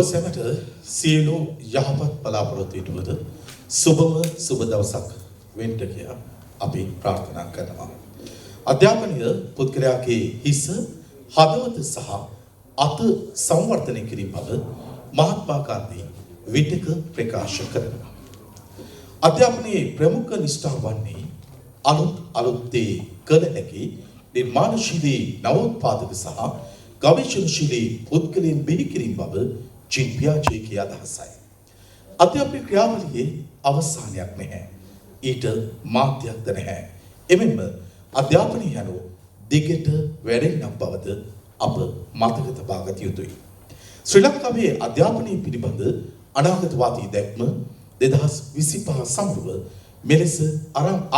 සැමට සියලු යහපත් බලාපොරොත්තු ඉටුවද සුබම සුබ දවසක් වෙන්න කියලා අපි ප්‍රාර්ථනා කරනවා. අධ්‍යාපනය පුද්ගලයාගේ හිස හදවත සහ අත සංවර්ධනය කිරීම බව මහත්මා ගාන්ධී විටක ප්‍රකාශ කරනවා. අධ්‍යාපනයේ ප්‍රමුඛ නිෂ්ඨාව වන්නේ අලුත් දේ කළ හැකි නිර්මාණශීලී නවෝත්පාදක සහ ගවේෂණශීලී පුද්ගලයන් බිහි කිරීම බව චීන් පියාජේගේ අදහසයි. අධ්‍යාපන ක්‍රියාවලියේ අවසානයක් නැහැ. ඊට මාධ්‍යයක්ද නැහැ. එමෙන්ම අධ්‍යාපනය යනු දිගට වැඩෙන්නක් බවද අප මතක තබා ගත යුතුයි. ශ්‍රී ලංකාවේ අධ්‍යාපනය පිළිබඳ අනාගතවාදී දැක්ම 2025 සමරුව මෙලෙස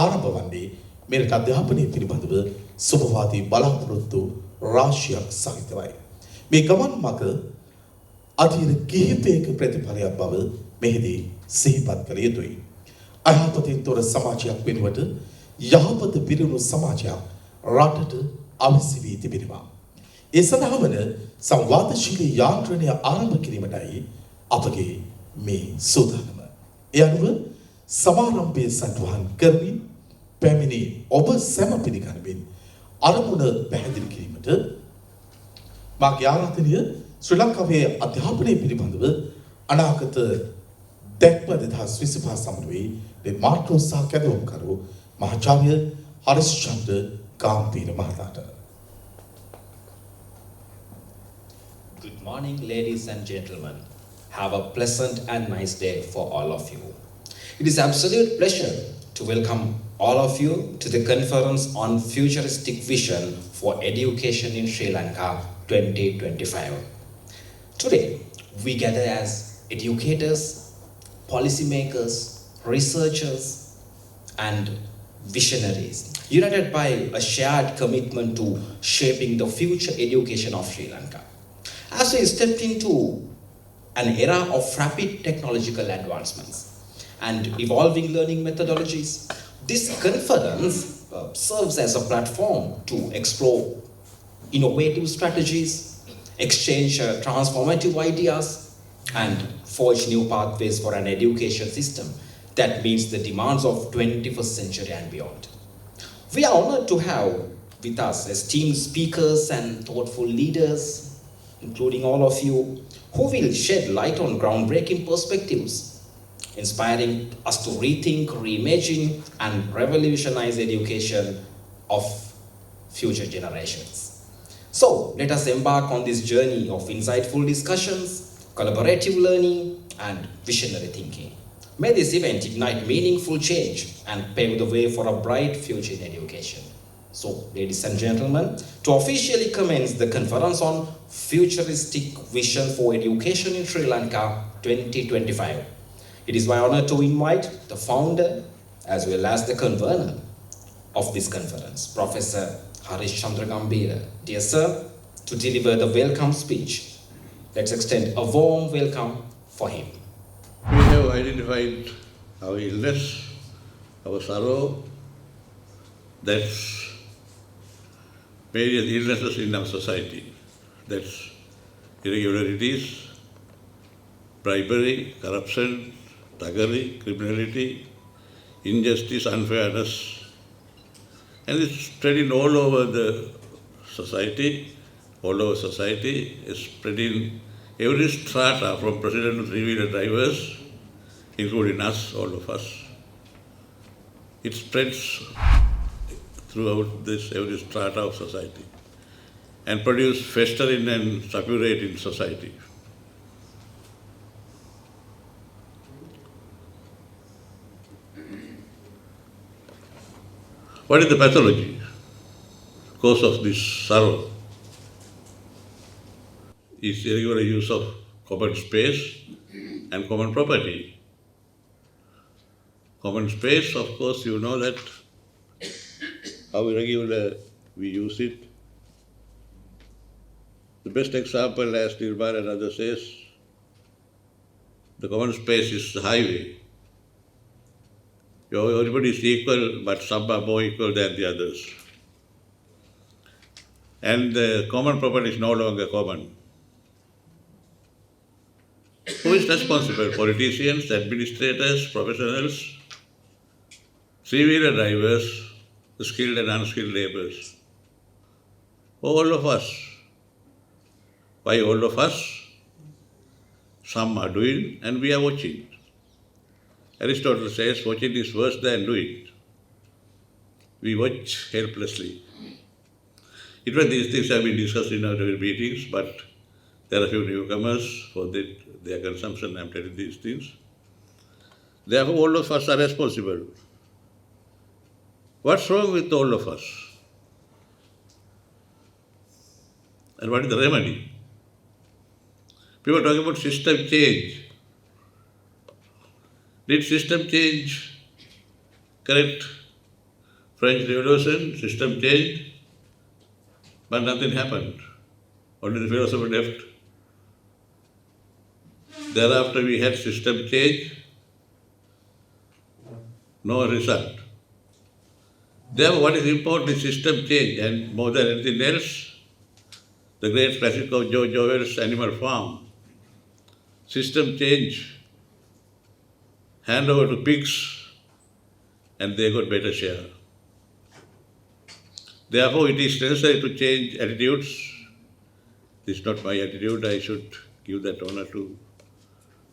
ආරම්භ වන්නේ මෙරට අධ්‍යාපනය පිළිබඳව සුබවාදී බලාපොරොත්තු රාශියක් සහිතවයි. මේ ගමන් මඟ අධීර කිහිපයක ප්‍රතිඵලයක් බව මෙහිදී සිහිපත් කළ යුතුයි. අයහපතින් තොර සමාජයක් වෙනුවට යහපත පිරුණු සමාජයක් රටට අවශ්‍ය වී තිබෙනවා. ඒ සඳහා වන සංවාදශීලී යාන්ත්‍රණය ආරම්භ කිරීමටයි අපගේ මේ සූදානම. ඒ අනුව සමාරම්භයේ සටහන් කරමින් පැමිණි ඔබ සැම පිළිගනිමින් අරමුණ පැහැදිලි කිරීමට මාගේ ආරාධනය ශ්‍රී ලංකාවේ අධ්‍යාපනය පිළිබඳව අනාගත දැක්ම 2025 සමරුවේ මාර්කෝ සහ කැදවුම්කරු මහාචාර්ය හරිස්චන්ද්‍ර ගාම්භීර මහතාට. Good morning, ladies and gentlemen. Have a pleasant and nice day for all of you. It is absolute pleasure to welcome all of you to the conference on futuristic vision for education in Sri Lanka 2025. Today, we gather as educators, policymakers, researchers, and visionaries, united by a shared commitment to shaping the future education of Sri Lanka. As we stepped into an era of rapid technological advancements and evolving learning methodologies, this conference serves as a platform to explore innovative strategies, exchange transformative ideas, and forge new pathways for an education system that meets the demands of 21st century and beyond. We are honored to have with us esteemed speakers and thoughtful leaders, including all of you, who will shed light on groundbreaking perspectives, inspiring us to rethink, reimagine, and revolutionize education of future generations. So, let us embark on this journey of insightful discussions, collaborative learning, and visionary thinking. May this event ignite meaningful change and pave the way for a bright future in education. So, ladies and gentlemen, to officially commence the conference on futuristic vision for education in Sri Lanka 2025, it is my honor to invite the founder as well as the convener of this conference, Professor Harishchandra Gambhira. Dear sir, to deliver the welcome speech. Let's extend a warm welcome for him. We have identified our illness, our sorrow, that's various illnesses in our society. That's irregularities, bribery, corruption, thuggery, criminality, injustice, unfairness. And it's spreading all over the society, it's spreading every strata from president to three-wheeler drivers, including us, all of us. It spreads throughout this every strata of society and produce festering and suppurate in society. What is the pathology? Cause of this sorrow is irregular use of common space and common property. Common space, of course, you know that how irregular we use it. The best example, as Nirmal and others says, the common space is the highway. Everybody is equal, but some are more equal than the others. And the common property is no longer common. who is responsible? Politicians, administrators, professionals, three-wheeler drivers, the skilled and unskilled laborers. All of us. Why all of us? Some are doing and we are watching. Aristotle says watching is worse than doing. We watch helplessly. These things have been discussed in our meetings, but there are a few newcomers for their consumption. I'm telling these things. Therefore, all of us are responsible. What's wrong with all of us? And what is the remedy? People talk about system change. Did system change correct? French Revolution, system changed, but nothing happened. Only the philosopher left. Thereafter we had system change, no result. Therefore, what is important is system change, and more than anything else, the great classic of George Orwell's Animal Farm. System change, hand over to pigs, and they got better share. Therefore, it is necessary to change attitudes. This is not my attitude. I should give that honor to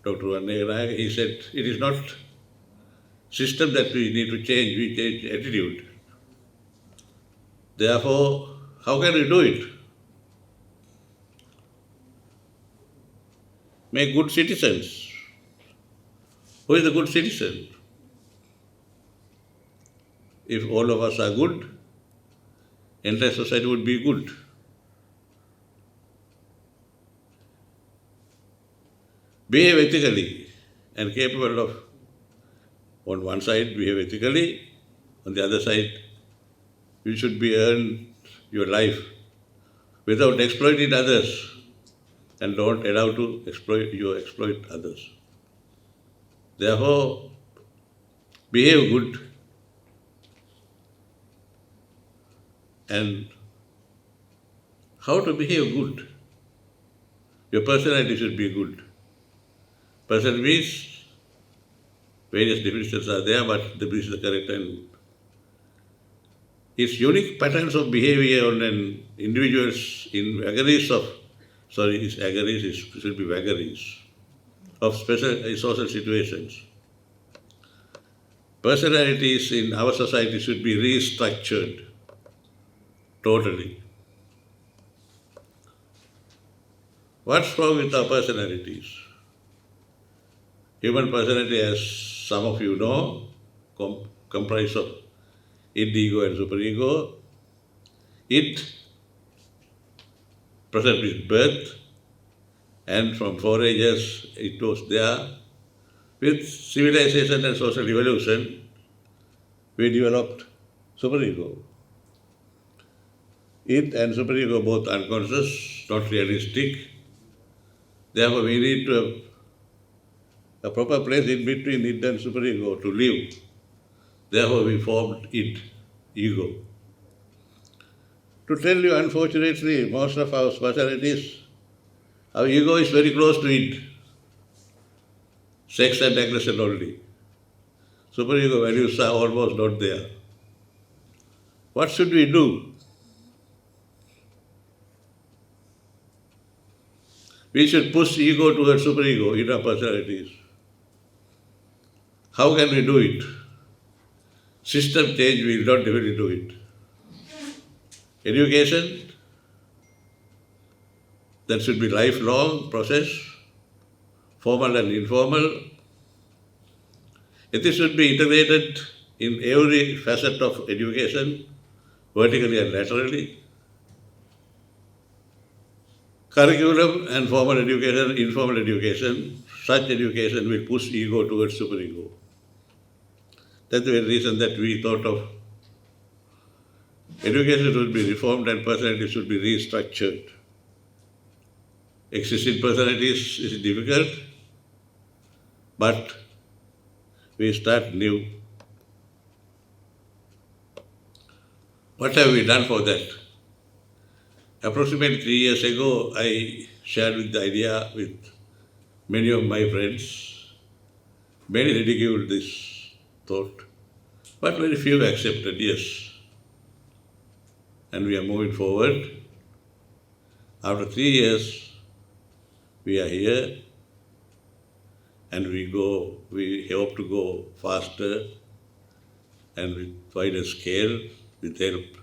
Dr. Vanneganag. He said, it is not system that we need to change, we change attitude. Therefore, how can we do it? Make good citizens. Who is the good citizen? If all of us are good, entire society would be good. Behave ethically and capable of, on one side, behave ethically, on the other side, you should be earn your life without exploiting others, and don't allow to exploit others. Therefore, behave good. And how to behave good? Your personality should be good. Person means various definitions are there, but this is the correct and its unique patterns of behavior on an individual's in vagaries of should be vagaries of special social situations. Personalities in our society should be restructured totally. What's wrong with our personalities? Human personality, as some of you know, comprise of id-ego and superego. Id present with birth, and from 4 ages it was there. With civilization and social evolution, we developed superego. Id and superego both unconscious, not realistic. Therefore, we need to have a proper place in between id and superego to live. Therefore, we formed id, ego. To tell you, unfortunately, most of our personalities, our ego is very close to id. Sex and aggression only. Superego values are almost not there. What should we do? We should push ego towards superego in our personalities. How can we do it? System change will not definitely do it. Education, that should be lifelong process, formal and informal. Ethics should be integrated in every facet of education, vertically and laterally. Curriculum and formal education, informal education, such education will push ego towards superego. That's the reason that we thought of education should be reformed and personality should be restructured. Existing personalities is difficult, but we start new. What have we done for that? Approximately 3 years ago, I shared the idea with Many of my friends, many ridiculed this thought, but very few accepted, yes. And we are moving forward. After 3 years, we are here, and we hope to go faster and with wider scale with help.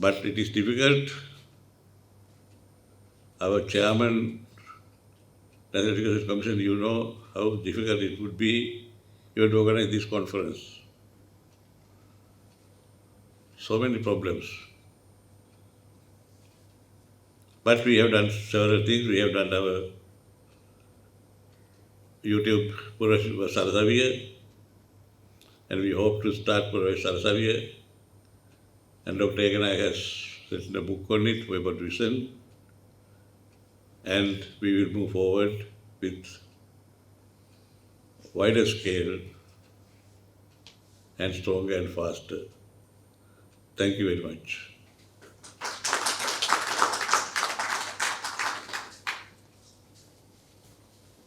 But it is difficult. Our chairman, National Education Commission, you know how difficult it would be even to organize this conference. So many problems. But we have done several things. We have done our YouTube Purash Sarasavia, and we hope to start Purash Sarasavia. And Dr. Ekanayak has written a book on it, about vision, and we will move forward with wider scale and stronger and faster. Thank you very much.